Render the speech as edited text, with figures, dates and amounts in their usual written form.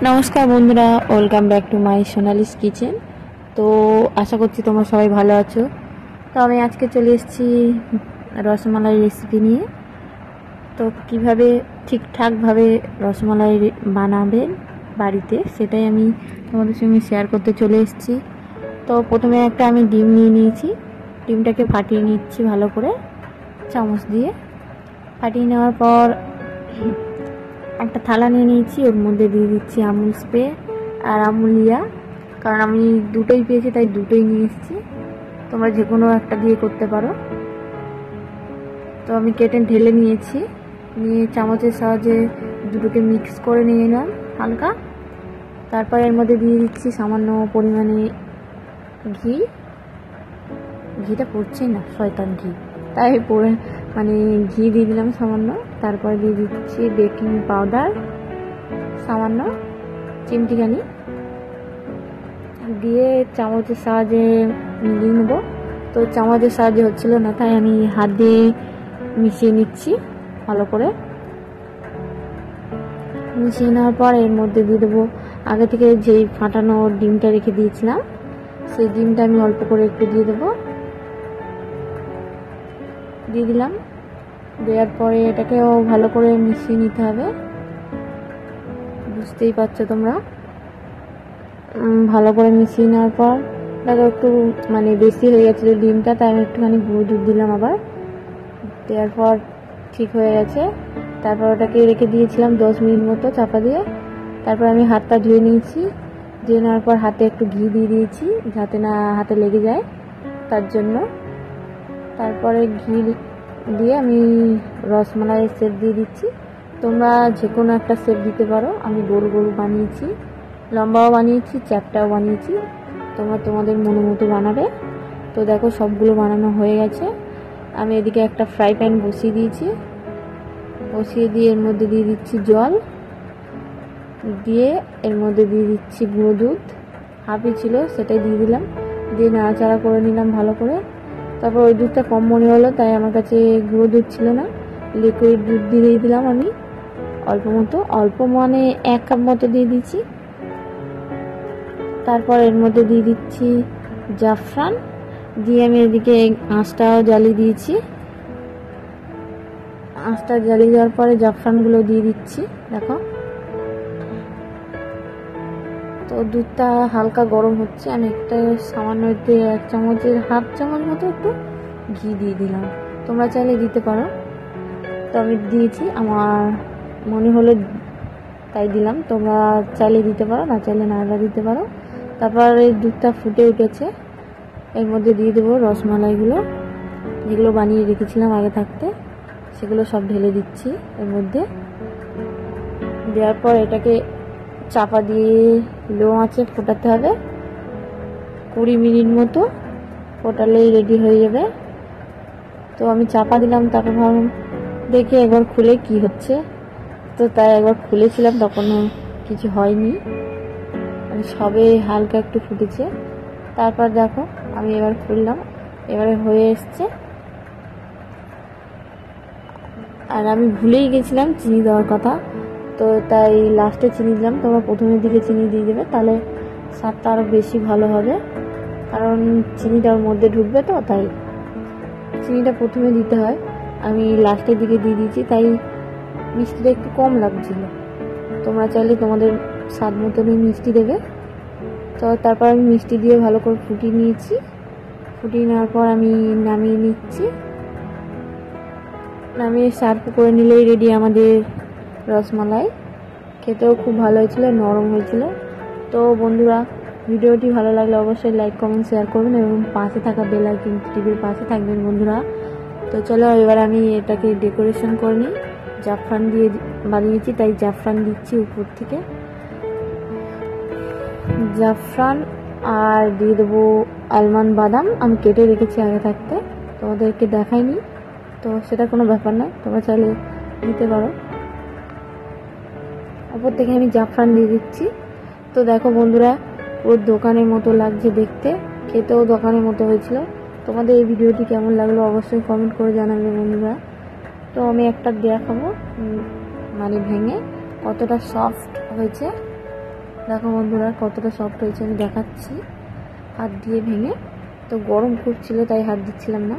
নমস্কার বন্ধুরা, welcome back to my Sonali's kitchen. তো আশা করছি তোমরা সবাই ভালো আছো। তো আমি আজকে চলে এসেছি রসমালাই রেসিপি নিয়ে। তো কিভাবে ঠিকঠাকভাবে রসমালাই বানাবেন বাড়িতে, সেটাই আমি তোমাদের সঙ্গে শেয়ার করতে চলে এসেছি। তো প্রথমে একটা আমি ডিম নিয়ে নিয়েছি। ডিমটাকে ফাটিয়ে নিচ্ছি ভালো করে চামচ দিয়ে। ফাটিয়ে নেওয়ার পর একটা থালা নিয়ে নিয়েছি, ওর মধ্যে দিয়ে দিচ্ছি আমুল স্প্রে আর আমুলিয়া, কারণ আমি দুটোই পেয়েছি তাই দুটোই নিয়ে এসেছি। তোমরা যে কোনো একটা দিয়ে করতে পারো। তো আমি কেটে ঢেলে নিয়েছি, নিয়ে চামচের সাহায্যে দুটোকে মিক্স করে নিয়ে নিলাম হালকা। তারপর এর মধ্যে দিয়ে দিচ্ছি সামান্য পরিমাণে ঘি। ঘিটা পড়ছেই না, শয়তান ঘি, তাই পরে ঘি দিয়ে দিলাম সামান্য। তারপর দিয়ে দিচ্ছি বেকিং পাউডার সামান্য চিমটিখানি, দিয়ে চামচের সাহায্যে মিলিয়ে নেবো। তো চামচের সাহায্যে হচ্ছিল না, তাই আমি হাত দিয়ে মিশিয়ে নিচ্ছি ভালো করে। মিশিয়ে নেওয়ার পর এর মধ্যে দিয়ে দেবো আগে থেকে যেই ফাটানো ডিমটা রেখে দিয়েছিলাম, সেই ডিমটা আমি অল্প করে একটু দিয়ে দেবো। দিয়ে দিলাম। দেওয়ার পরে এটাকেও ভালো করে মিশিয়ে নিতে হবে। বুঝতেই পারছো তোমরা। ভালো করে মিশিয়ে নেওয়ার পর দেখো একটু বেশি হয়ে গেছিলো ডিমটা, তাই আমি একটুখানি গুঁড়ো দুধ দিলাম আবার। দেওয়ার পর ঠিক হয়ে গেছে। তারপর ওটাকে রেখে দিয়েছিলাম 10 মিনিট মতো চাপা দিয়ে। তারপর আমি হাতটা ধুয়ে নিয়েছি। ধুয়ে নেওয়ার পর হাতে একটু ঘি দিয়ে দিয়েছি, যাতে না হাতে লেগে যায় তার জন্য। তারপরে ঘি দিয়ে আমি রসমালাইয়ের শেপ দিয়ে দিচ্ছি। তোমরা যে কোনো একটা শেপ দিতে পারো। আমি গোল গোল বানিয়েছি, লম্বাও বানিয়েছি, চ্যাপটাও বানিয়েছি। তোমরা তোমাদের মনে মতো বানাবে। তো দেখো সবগুলো বানানো হয়ে গেছে। আমি এদিকে একটা ফ্রাই প্যান বসিয়ে দিয়েছি। বসিয়ে দিয়ে এর মধ্যে দিয়ে দিচ্ছি জল, দিয়ে এর মধ্যে দিয়ে দিচ্ছি গুঁড়ো দুধ। হাফই ছিল, সেটাই দিয়ে দিলাম। দিয়ে নাড়াচাড়া করে নিলাম ভালো করে। তারপর ওই দুধটা কম মনে হলো, তাই আমার কাছে গুঁড়ো দুধ ছিল না, লিকুইড দুধ দিয়ে দিলাম আমি অল্প মতো। অল্প 1 কাপ মতো দিয়ে দিচ্ছি। তারপর এর মধ্যে দিয়ে দিচ্ছি জাফরান। দিয়ে আমি এদিকে আঁচটাও জ্বালিয়ে দিয়েছি। আঁচটা জ্বালিয়ে দেওয়ার পরে জাফরানগুলো দিয়ে দিচ্ছি। দেখো তো দুধটা হালকা গরম হচ্ছে। আমি একটা সামান্য 1 চামচের হাফ চামচ মতো একটু ঘি দিয়ে দিলাম। তোমরা চাইলে দিতে পারো। তো আমি দিয়েছি, আমার মনে হলো তাই দিলাম। তোমরা চাইলে দিতে পারো, না চাইলে না দিতে পারো। তারপর এই দুধটা ফুটে উঠেছে, এর মধ্যে দিয়ে দেবো রসমালাইগুলো যেগুলো বানিয়ে রেখেছিলাম আগে থাকতে, সেগুলো সব ঢেলে দিচ্ছি এর মধ্যে। দেওয়ার পর এটাকে চাপা দিয়ে লো আঁচে ফোটাতে হবে 20 মিনিট মতো। ফোটালেই রেডি হয়ে যাবে। তো আমি চাপা দিলাম। তারপর ভাবলাম দেখি একবার খুলে কি হচ্ছে। তো তাই একবার খুলেছিলাম, তখনও কিছু হয়নি, সবে হালকা একটু ফুটেছে। তারপর দেখো আমি এবার খুললাম, এবারে হয়ে এসছে। আর আমি ভুলেই গেছিলাম চিনি দেওয়ার কথা, তো তাই লাস্টে চিনি দিলাম। তোমরা প্রথমের দিকে চিনি দিয়ে দেবে, তাহলে স্বাদটা আরও বেশি ভালো হবে, কারণ চিনিটা ওর মধ্যে ঢুকবে। তো তাই চিনিটা প্রথমে দিতে হয়। আমি লাস্টের দিকে দিয়ে দিয়েছি, তাই মিষ্টিটা একটু কম লাগছিল। তোমরা চাইলে তোমাদের স্বাদ মতনই মিষ্টি দেবে। তো তারপর আমি মিষ্টি দিয়ে ভালো করে ফুটিয়ে নিয়েছি। ফুটিয়ে নেওয়ার পর আমি নামিয়ে নিচ্ছি। নামিয়ে সার্ভ করে নিলেই রেডি আমাদের রসমালাই। খেতেও খুব ভালো হয়েছিল, নরম হয়েছিল। তো বন্ধুরা, ভিডিওটি ভালো লাগলে অবশ্যই লাইক কমেন্ট শেয়ার করবেন এবং পাশে থাকা বেল আইকন টিভির পাশে থাকবেন বন্ধুরা। তো চলো এবার আমি এটাকে ডেকোরেশন করে নিই। জাফরান দিয়ে বানিয়েছি, তাই জাফরান দিচ্ছি উপর থেকে, জাফরান। আর দিয়ে দেবো আলমন্ড বাদাম, আমি কেটে রেখেছি আগে থাকতে, তোমাদেরকে দেখাইনি। তো সেটা কোনো ব্যাপার নয়, তোমরা চাইলে দিতে পারো। উপর থেকে আমি জাফরান দিয়ে দিচ্ছি। তো দেখো বন্ধুরা, পুরো দোকানের মতো লাগছে দেখতে, খেতেও দোকানের মতো হয়েছিল। তোমাদের এই ভিডিওটি কেমন লাগলো অবশ্যই কমেন্ট করে জানাবে বন্ধুরা। তো আমি একটা দেখাবো ভেঙে কতটা সফট হয়েছে। দেখো বন্ধুরা কতটা সফট হয়েছে, আমি দেখাচ্ছি হাত দিয়ে ভেঙে। তো গরম খুব ছিল তাই হাত দিচ্ছিলাম না।